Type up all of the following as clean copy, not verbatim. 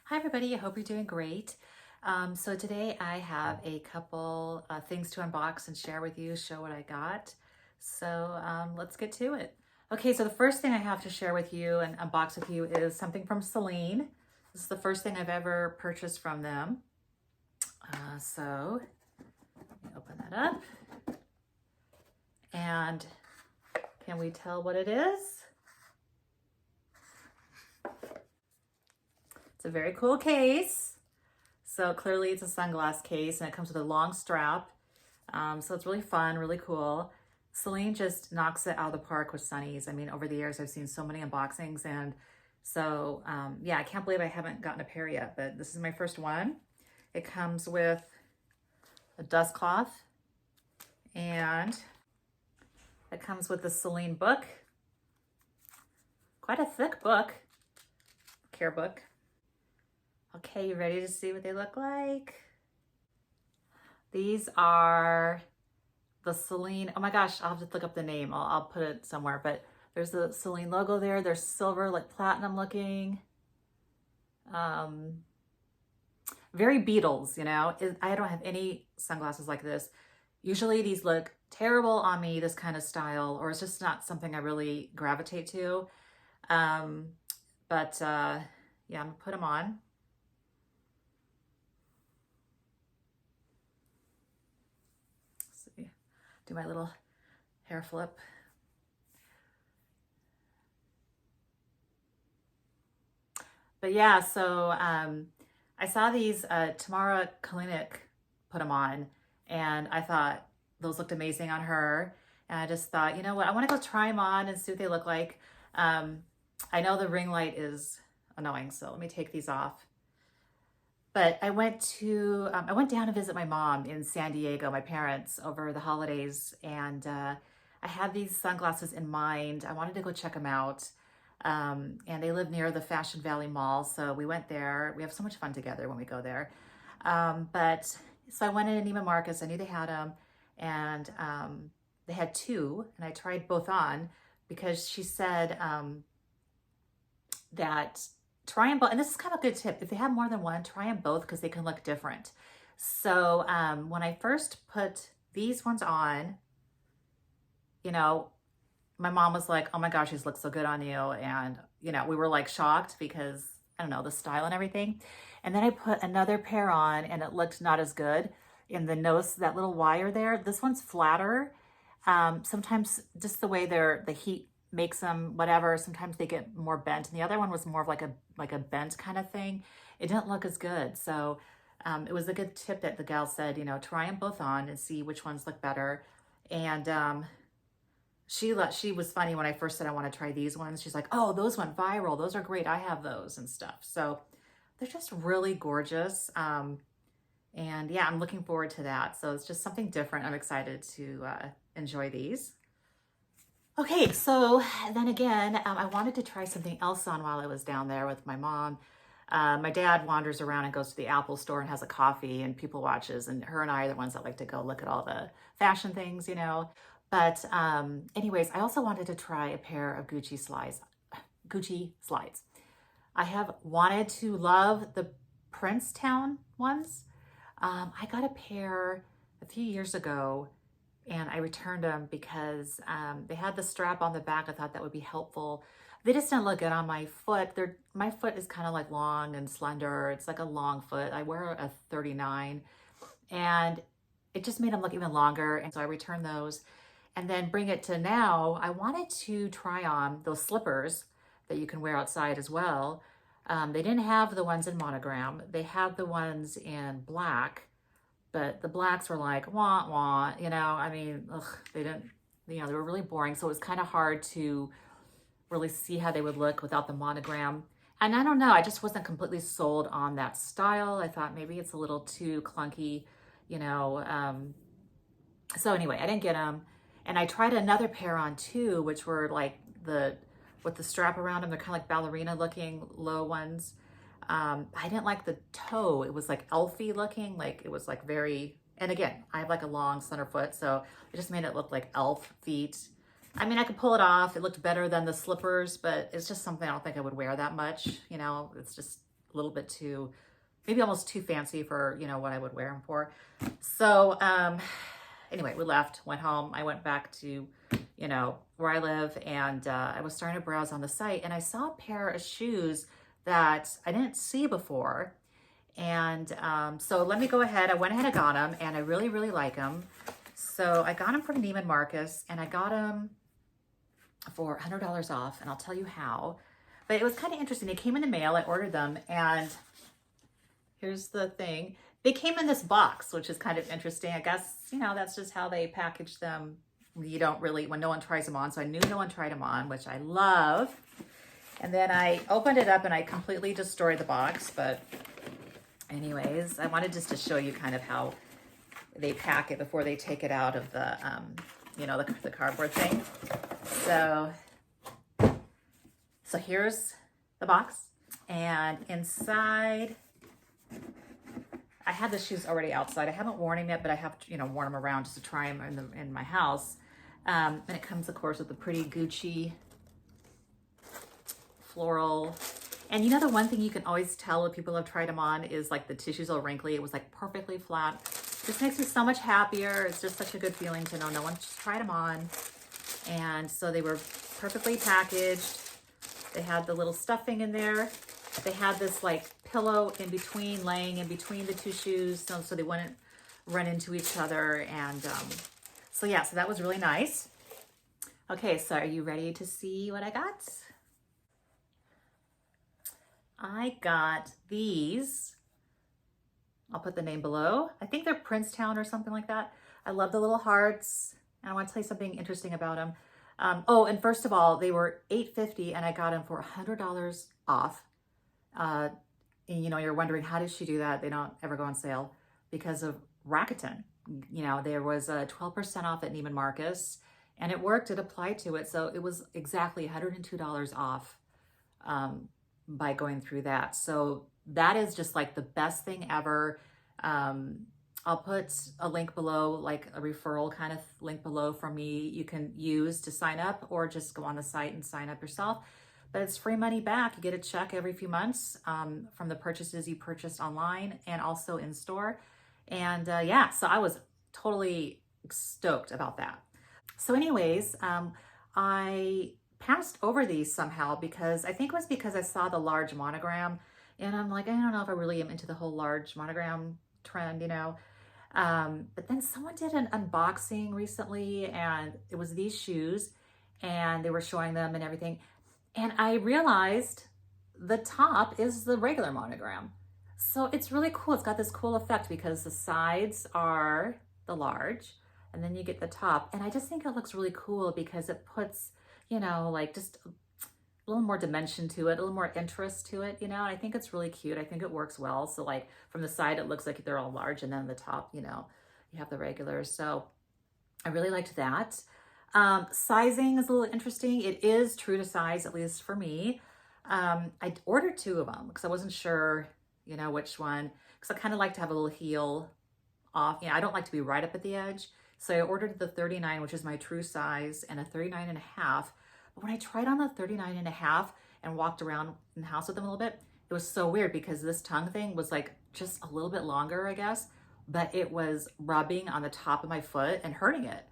Hi everybody, I hope you're doing great. So today I have a couple things to unbox and share with you, show what I got. So let's get to it. Okay, so the first thing I have to share with you and unbox with you is something from Celine. This is the first thing I've ever purchased from them. So let me open that up. And can we tell what it is? It's a very cool case. So clearly it's a sunglass case and it comes with a long strap. So it's really fun, really cool. Celine just knocks it out of the park with sunnies. I mean, over the years, I've seen so many unboxings. And so, yeah, I can't believe I haven't gotten a pair yet, but this is my first one. It comes with a dust cloth and it comes with the Celine book. Quite a thick book, care book. Okay, you ready to see what they look like? These are the Celine, oh my gosh, I'll have to look up the name. I'll put it somewhere, but there's the Celine logo there. They're silver, like platinum looking. Very Beatles, you know? I don't have any sunglasses like this. Usually these look terrible on me, this kind of style, or it's just not something I really gravitate to. Yeah, I'm gonna put them on. Do my little hair flip. But yeah, so I saw these Tamara Kalinick put them on, and I thought those looked amazing on her. And I just thought, you know what, I want to go try them on and see what they look like. I know the ring light is annoying, so let me take these off. But I went down to visit my mom in San Diego, my parents, over the holidays, and I had these sunglasses in mind. I wanted to go check them out, and they live near the Fashion Valley Mall, so we went there. We have so much fun together when we go there. So I went in Neiman Marcus. I knew they had them, and they had two, and I tried both on because she said that try them both, and this is kind of a good tip. If they have more than one, try them both because they can look different. So when I first put these ones on, you know, my mom was like, oh my gosh, these look so good on you. And, you know, we were like shocked because, I don't know, the style and everything. And then I put another pair on and it looked not as good. In the nose, that little wire there, this one's flatter. Sometimes just the way the heat makes them whatever, sometimes they get more bent, and the other one was more of like a bent kind of thing. It didn't look as good. So it was a good tip that the gal said, you know, try them both on and see which ones look better. And she was funny when I first said I want to try these ones. She's like, oh, those went viral, those are great, I have those and stuff. So they're just really gorgeous. And yeah, I'm looking forward to that. So it's just something different. I'm excited to enjoy these. Okay, so then again, I wanted to try something else on while I was down there with my mom. My dad wanders around and goes to the Apple store and has a coffee and people watches, and her and I are the ones that like to go look at all the fashion things, you know. But anyways, I also wanted to try a pair of Gucci slides. I have wanted to love the Princetown ones. I got a pair a few years ago and I returned them because they had the strap on the back. I thought that would be helpful. They just didn't look good on my foot. My foot is kind of like long and slender. It's like a long foot. I wear a 39 and it just made them look even longer. And so I returned those and then bring it to now. I wanted to try on those slippers that you can wear outside as well. They didn't have the ones in monogram. They had the ones in black. But the blacks were like, wah, wah, you know, I mean, ugh, they didn't, you know, they were really boring. So it was kind of hard to really see how they would look without the monogram. And I don't know, I just wasn't completely sold on that style. I thought maybe it's a little too clunky, you know. So anyway, I didn't get them. And I tried another pair on too, which were like with the strap around them. They're kind of like ballerina looking low ones. I didn't like the toe. It was like elfy looking, like it was like very, and again, I have like a long slender foot, so it just made it look like elf feet. I mean, I could pull it off. It looked better than the slippers, but it's just something I don't think I would wear that much. You know, it's just, a little bit too, maybe almost too fancy for, you know, what I would wear them for. So anyway, we left, went home. I went back to, you know, where I live, and I was starting to browse on the site, and I saw a pair of shoes that I didn't see before. And so let me go ahead. I went ahead and got them, and I really, really like them. So I got them from Neiman Marcus, and I got them for $100 off, and I'll tell you how. But it was kind of interesting. They came in the mail. I ordered them, and here's the thing. They came in this box, which is kind of interesting. I guess, you know, that's just how they package them. You don't really, when no one tries them on. So I knew no one tried them on, which I love. And then I opened it up and I completely destroyed the box. But anyways, I wanted just to show you kind of how they pack it before they take it out of the, you know, the cardboard thing. So here's the box. And inside, I had the shoes already outside. I haven't worn them yet, but I have, you know, worn them around just to try them in my house. And it comes, of course, with a pretty Gucci floral. And you know, the one thing you can always tell if people have tried them on is like the tissue's all wrinkly. It was like perfectly flat. This makes me so much happier. It's just such a good feeling to know no one just tried them on. And so they were perfectly packaged. They had the little stuffing in there. They had this like pillow in between, laying in between the two shoes, so they wouldn't run into each other. And so yeah, so that was really nice. Okay, so are you ready to see what I got? I got these. I'll put the name below. I think they're Princetown or something like that. I love the little hearts. And I want to tell you something interesting about them. Oh, and first of all, they were $8.50 and I got them for $100 off. And you know, you're wondering, how did she do that? They don't ever go on sale because of Rakuten. You know, there was a 12% off at Neiman Marcus, and it worked. It applied to it. So it was exactly $102 off by going through that. So that is just like the best thing ever. I'll put a link below, like a referral kind of link below for me you can use to sign up, or just go on the site and sign up yourself. But it's free money back. You get a check every few months from the purchases you purchased online and also in store. And yeah, so I was totally stoked about that. So anyways, I passed over these somehow because I think it was because I saw the large monogram, and I'm like, I don't know if I really am into the whole large monogram trend, you know. But then someone did an unboxing recently, and it was these shoes, and they were showing them and everything. And I realized the top is the regular monogram. So it's really cool. It's got this cool effect because the sides are the large, and then you get the top. And I just think it looks really cool because it puts, you know, like just a little more dimension to it, a little more interest to it, you know. And I think it's really cute. I think it works well. So like from the side, it looks like they're all large, and then the top, you know, you have the regular. So I really liked that. Sizing is a little interesting. It is true to size, at least for me. I ordered two of them because I wasn't sure, you know, which one, because I kind of like to have a little heel off. Yeah, I don't like to be right up at the edge. So I ordered the 39, which is my true size, and a 39 and a half. But when I tried on the 39 and a half and walked around in the house with them a little bit, it was so weird because this tongue thing was like just a little bit longer, I guess, but it was rubbing on the top of my foot and hurting it.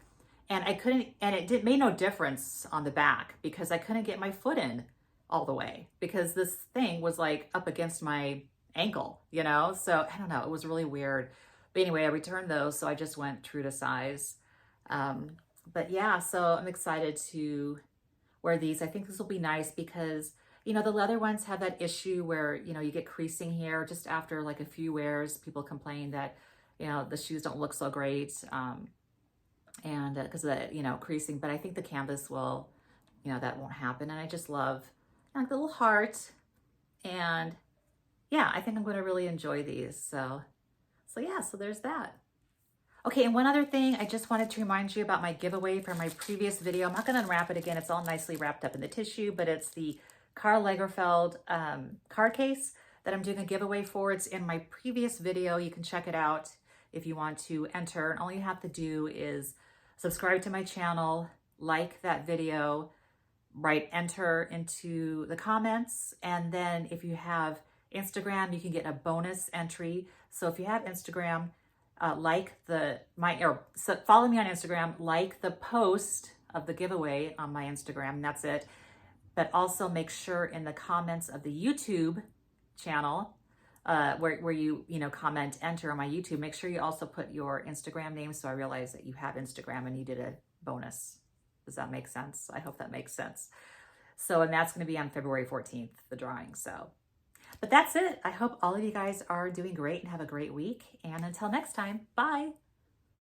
And I couldn't, and it made no difference on the back because I couldn't get my foot in all the way because this thing was like up against my ankle, you know? So I don't know, it was really weird. But anyway, I returned those, so I just went true to size. But yeah, so I'm excited to wear these. I think this will be nice because, you know, the leather ones have that issue where, you know, you get creasing here just after like a few wears. People complain that, you know, the shoes don't look so great. And because of the, you know, creasing, but I think the canvas will, you know, that won't happen. And I just love like the little heart, and yeah, I think I'm going to really enjoy these. So yeah, so there's that. Okay, and one other thing, I just wanted to remind you about my giveaway from my previous video. I'm not going to unwrap it again. It's all nicely wrapped up in the tissue, but it's the Karl Lagerfeld card case that I'm doing a giveaway for. It's in my previous video. You can check it out if you want to enter. And all you have to do is subscribe to my channel, like that video, write enter into the comments, and then if you have Instagram, you can get a bonus entry. So if you have Instagram, follow me on Instagram, like the post of the giveaway on my Instagram, and that's it. But also make sure in the comments of the YouTube channel, where you comment enter on my YouTube, make sure you also put your Instagram name so I realize that you have Instagram and you did a bonus. Does that make sense? I hope that makes sense. So, and that's going to be on February 14th, the drawing. So, but that's it. I hope all of you guys are doing great and have a great week. And until next time, bye.